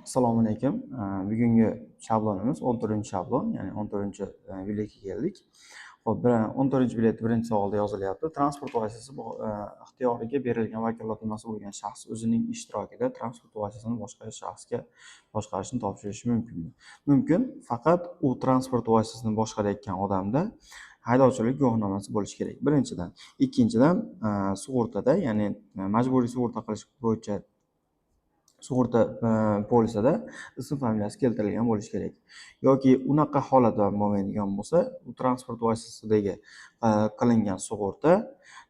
Assalomu alaykum. Bugungi shablonimiz 14-shablon, ya'ni 14-biletga keldik. Xo'p, 14-bilet birinchi savolda yozilyapti. Transport vositasi ixtiyoriga berilgan vakolatnomasi bo'lgan shaxs o'zining ishtirokida transport vositasini boshqa shaxsga boshqarishni topshirishi mumkinmi? Mumkin, faqat u transport vositasini boshqarayotgan odamda haydovchilik guvohnomasi bo'lishi kerak. Birinchidan, ikkinchidan, sug'urtada, ya'ni majburiy sug'urta qilish bo'yicha sug'urta polisida ism familiyasi keltirilgan bo'lishi kerak. Yoki unaqa holat bo'lmaydigan bo'lsa, u transport vositasidagi qilingan sug'urta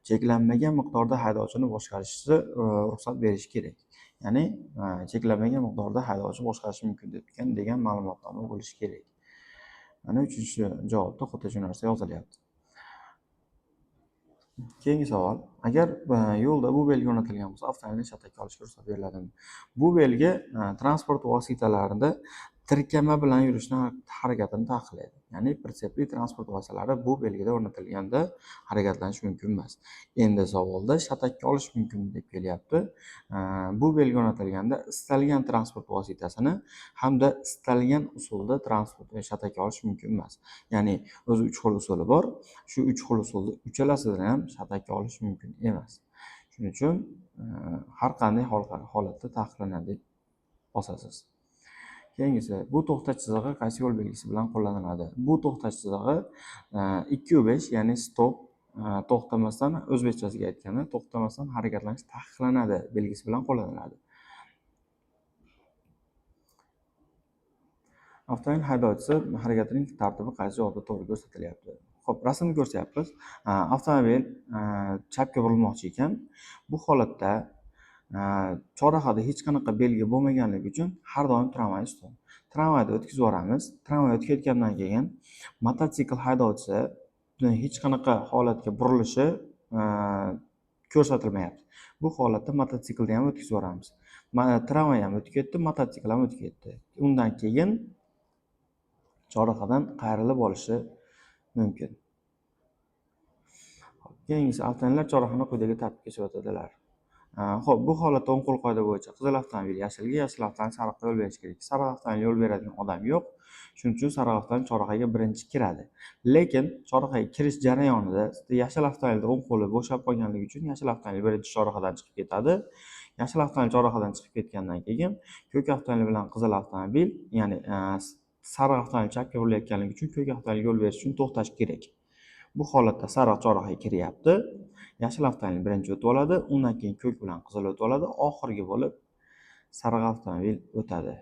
cheklanmagan miqdorda haydovchini boshqarishni ruxsat berishi kerak. Ya'ni cheklanmagan miqdorda haydovchi boshqarishi mumkin degan ma'lumotnoma bo'lishi kerak. Mana 3-javobda xuddi shu narsa yozilyapti. Keyingi savol. Agar yo'lda bu belgi o'rnatilgan bo'lsa, avtomobilni shatakka olishga ruxsat beriladimi? Bu belgi transport vositalarida tirkama bilan yurishni harakatini taqiqlaydi. Ya'ni pritsepli transport vositalari bu belgida o'rnatilganda harakatlanish mumkin emas. Endi savolda shatakka olish mumkin deb kelyapti. Bu belgi o'rnatilganda istalgan transport vositasini hamda istalgan usulda shatakka olish mumkin emas. Ya'ni o'zi 3 xil usuli bor. Shu 3 xil usulda uchalasidan ham shatakka olish mumkin emas. Shuning uchun har qanday holatda taqiqlanadi deb bosasiz. Keyingisi, bu to'xtash chizig'i qaysi yo'l belgisi bilan qo'llaniladi? Bu to'xtash chizig'i 2-5, ya'ni stop, to'xtamasdan, o'zbekchasiga aytganda, to'xtamasdan harakatlanish taqiqlanadi belgisi bilan qo'llaniladi. Avtomobil haydovchisi harakatining tartibi qaysi javobda to'g'ri ko'rsatilyapti? Xo'p, rasmni ko'ryapmiz. Avtomobil chapga burilmoqchi ekan. Bu holatda chorrahada hech qanaqa belgi bo'lmaganligi uchun har doim tramvay ustun. Tramvayni o'tkazib yuboramiz. Tramvay o'tkazgandan keyin mototsikl haydovchisi hech qanaqa holatga burilishi ko'rsatilmayapti. Bu holatda mototsiklni ham o'tkazib yuboramiz. Tramvay ham o'tib ketdi, mototsikl ham o'tib ketdi. Undan keyin chorrahadan qayrilib olishi mumkin. Keyingisi, avtomobillar chorrahani quyidagi tartibga chiqaradilar. Xo'p, bu holatda o'ng qo'l qoida bo'yicha qizil avtomobil yashilga, yashil avtomobil sariqqa yo'l berish kerak. Sariq avtomobil yo'l beradigan odam yo'q. Shuning uchun sariq avtomobil chorrahaga birinchi kiradi. Lekin chorrahaga kirish jarayonida yashil avtomobilda o'ng qo'li bo'shab qolganligi uchun yashil avtomobil birinchi chorrahadan chiqib ketadi. Yashil avtomobil chorrahadan chiqib ketgandan keyin ko'k avtomobil bilan qizil avtomobil, ya'ni sariq avtomobil chapga burilayotganligi uchun ko'k avtomobil yo'l berish uchun to'xtash kerak. Bu holatda sariq chorrahaga kiryapti. Yashil avtomobil birinchi o'tib oladi, undan keyin ko'k bilan qizil o'tib oladi, oxirgi bo'lib sariq avtomobil o'tadi.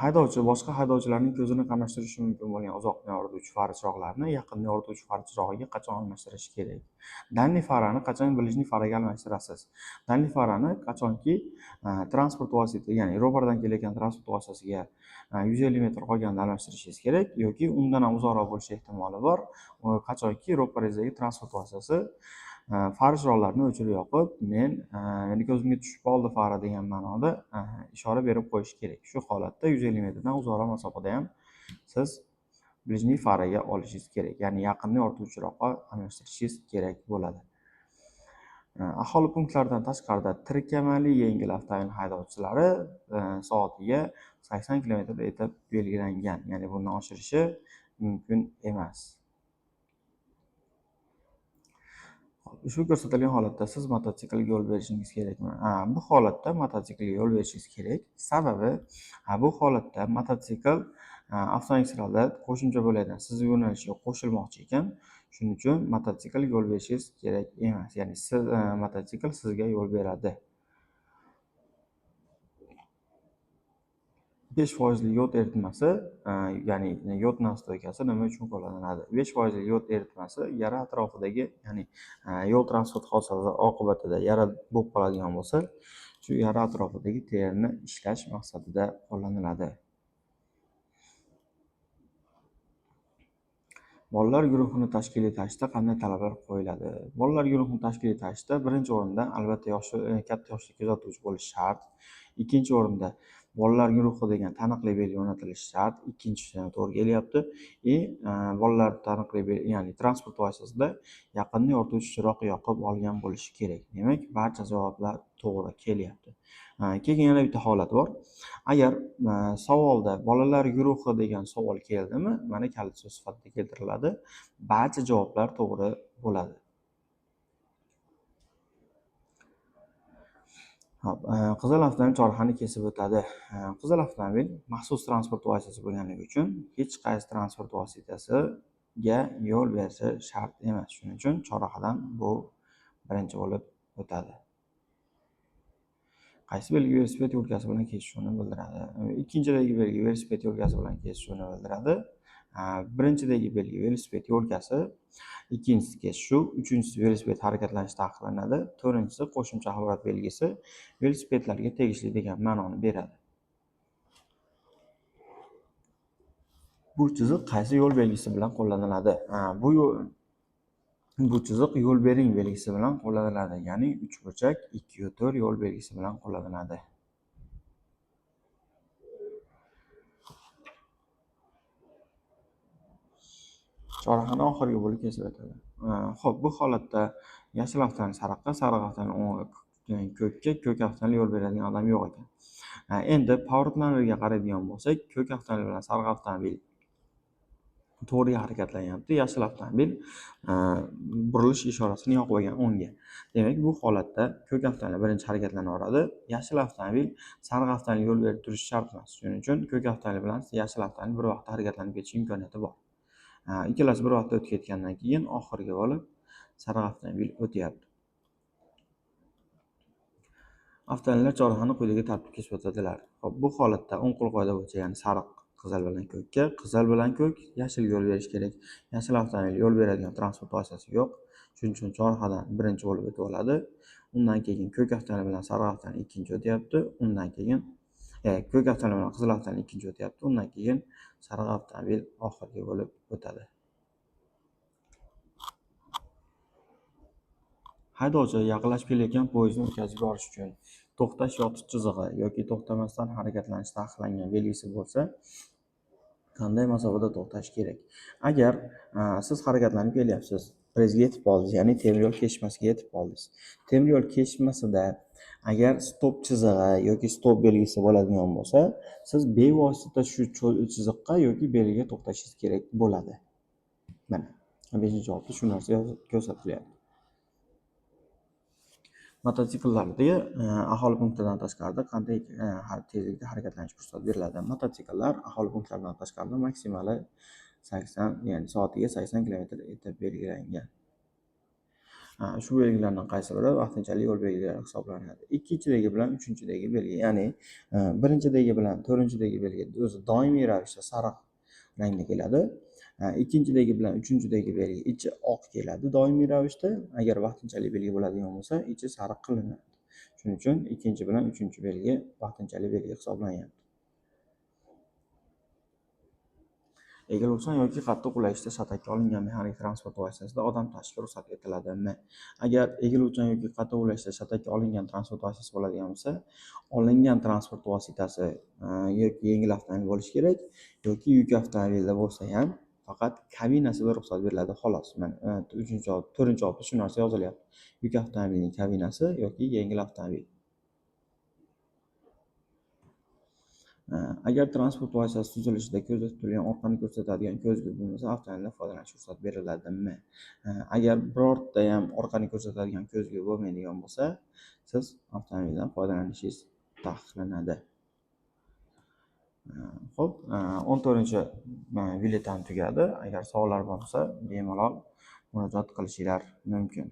Haydovchi boshqa haydovchilarning ko'zini qamashtirishi mumkin bo'lgan uzoqdan yorituvchi fara chiroqlarini yaqindan yorituvchi fara chirog'iga qachon almashtirish kerak? Danli farani qachon bilijli faraga almashtirasiz? Danli farani qachonki transport vositasi, ya'ni ro'pardan kelayotgan transport vositasiga 150 metr qolganda almashtirishingiz kerak yoki undan ham uzoqroq bo'lishi ehtimoli bor. Qachonki ro'parangizdagi transport vositasi fara chiroqlarini o'chirib yoqib, meni ko'zimga tushib qoldi fara degan ma'noda ishora berib qo'yish kerak. Shu holatda 150 metrdan uzoqroq masofada ham siz bilijli faraga olishingiz kerak. Ya'ni yaqinni yorituvchi chiroqqa almashtirishingiz kerak bo'ladi. Aholi punktlaridan tashqarida tirkamali yengil avtomobil haydovchilari soatiga 80 km etib belgilangan. Ya'ni bundan oshirishi mumkin emas. Ushbu ko'rsatilgan holatda siz mototsiklga yo'l berishingiz kerakmi? Bu holatda mototsiklga yo'l berishingiz kerak. Sababi bu holatda mototsikl avtomagistralda qo'shimcha bo'ladigan siz yo'nalishga qo'shilmoqchi ekan. Shuning uchun mototsiklga yo'l berishingiz kerak emas. Ya'ni siz mototsikl sizga yo'l beradi. 5% yod eritmasi, ya'ni yod nastoykasi nima uchun qo'llaniladi? 5% yod eritmasi yara atrofidagi, ya'ni yo'l transport hodisasi oqibatida yara bo'lib qoladigan bo'lsa, shu yara atrofidagi terini ishlash maqsadida qo'llaniladi. Bolalar guruhini tashkil etishda qanday talablar qo'yiladi? Bolalar guruhini tashkil etishda birinchi o'rinda albatta katta yoshli kuzatuvchi bo'lish shart. Ikkinchi o'rinda bolalar guruhi degan taniqli belgi o'rnatilishi shart. Ikkinchisidan to'g'ri kelyapti. Bolalar taniqli belgi, ya'ni transport vositasida yaqinda yorituvchi chiroq yoqib olgan bo'lishi kerak. Demak, barcha javoblar to'g'ri kelyapti. Keyin yana bitta holat bor. Agar savolda bolalar guruhi degan savol keldimi, mana kalit so'z sifatida keltiriladi. Barcha javoblar to'g'ri bo'ladi. Qizil avtomobil chorrahani kesib o'tadi. Qizil avtomobil maxsus transport vositasi bo'lganligi uchun hech qaysi transport vositasiga yo'l berishi shart emas. Shuning uchun chorrahadan bu birinchi bo'lib o'tadi. Qaysi belgi velosiped yo'lkasi bilan kesishuvni bildiradi? Ikkinchidagi belgi velosiped yo'lkasi bilan kesishuvni bildiradi. Birinchidagi belgi velosiped yo'lkasi, ikkinchisi kesishuv, uchinchisi velosiped harakatlanishi taqiqlanadi, to'rtinchisi qo'shimcha axborot belgisi velosipedlarga tegishli degan ma'noni beradi. Bu chiziq qaysi yo'l belgisi bilan qo'llaniladi? Bu chiziq yo'l bering belgisi bilan qo'llaniladi, ya'ni 3 burchak 2/4 yo'l belgisi bilan qo'llaniladi. Chorrahani oxirgi bo'lib kesib o'tadi. Xo'p, bu holatda yashil avtomobil sariqqa, sariq avtomobil ko'kka, ko'k avtomobil yo'l beradigan odam yo'q ekan. Endi powerplanerga qaraydigan bo'lsak, ko'k avtomobil bilan sariq avtomobil to'g'riga harakatlanyapti. Yashil avtomobil burilish ishorasini yoqib olgan o'ngga. Demak, bu holatda ko'k avtomobil birinchi harakatlanaveradi. Yashil avtomobil sariq avtomobil yo'l berib turishi shart emas. Shuning uchun ko'k avtomobil bilan yashil avtomobil bir vaqtda harakatlanib ketish imkoniyati bor. Ikkalasi bir vaqtda o'tib ketgandan keyin oxirgi bo'lib sariq avtomobil o'tyapti. Avtomobillar chorrahani quyidagi tartibda kesib o'tadilar. Xo'p, bu holatda o'ng qo'l qoida bo'yicha, ya'ni sariq qizil bilan ko'kka, qizil bilan ko'k yashilga yo'l berish kerak. Yashil avtomobil yo'l beradigan transport vositasi yo'q. Shuning uchun chorrahadan birinchi bo'lib o'tib oladi. Undan keyin ko'k avtomobil bilan sariq avtomobil ikkinchi o'tyapti. Undan keyin ko'k avtomobil bilan qizil avtomobil ikkinchi o'tyapti. Undan keyin sariq avtomobil oxirgi bo'lib o'tadi. Haydovchi yaqinlashib kelayotgan poyezdni o'tkazib yuborish uchun to'xtash yotish chizig'i yoki to'xtamasdan harakatlanish taqiqlangan belgisi bo'lsa, qanday masofada to'xtash kerak? Agar siz harakatlanib kelyapsiz, prezga yetib qoldingiz, ya'ni temir yo'l kesishmasiga yetib qoldingiz. Temir yo'l kesishmasida agar stop chizig'i yoki stop belgisi bo'ladigan bo'lsa, siz bevosita shu chiziqqa yoki belgiga to'xtashingiz kerak bo'ladi. Mana 5-javobda shu narsa ko'rsatilyapti. Mototsikllarda aholi punktidan tashqarida qanday tezlikda harakatlanish fursati beriladi? Mototsikllar aholi punktlaridan tashqarida maksimali 80, ya'ni soatiga 80 km etib belgilangan. Shu belgilardan qaysi biri vaqtinchalik yo'l belgilari hisoblanadi? Ikkinchidagi bilan uchinchidagi belgi, ya'ni birinchidagi bilan to'rtinchidagi belgi o'zi doimiy ravishda sariq rangda keladi. Ikkinchidagi bilan uchinchidagi belgi ichi oq keladi doimiy ravishda. Agar vaqtinchalik belgi bo'ladigan bo'lsa, ichi sariq qilinadi. Shuning uchun ikkinchi bilan uchinchi belgi vaqtinchalik belgi hisoblanadi. Egiluvchan yoki qattiq ulayishda shatakka olingan mexanik transport vositasida odam tashishga ruxsat etiladimi? Agar egiluvchan yoki qattiq ulayishda shatakka olingan transport vositasi bo'ladigan bo'lsa, olingan transport vositasi yoki yengil avtomobil bo'lishi kerak, yoki yuk avtomobilda bo'lsa ham faqat kabinasida ruxsat beriladi xolos. Mana 3-javob, 4-javobda shu narsa yozilyapti. Yuk avtomobilining kabinasi yoki yengil avtomobil. Agar transport vositasi tuzilishida ko'zda tutilgan orqani ko'rsatadigan ko'zgu bo'lmasa, avtomobildan foydalanishga ruxsat beriladimi? Agar birorta ham orqani ko'rsatadigan ko'zgu bo'lmaydigan bo'lsa, siz avtomobildan foydalanishingiz taqiqlanadi. Xo'p, 14-biletan tugadi. Agar savollar bo'lsa, bemalol murojaat qilishinglar mumkin.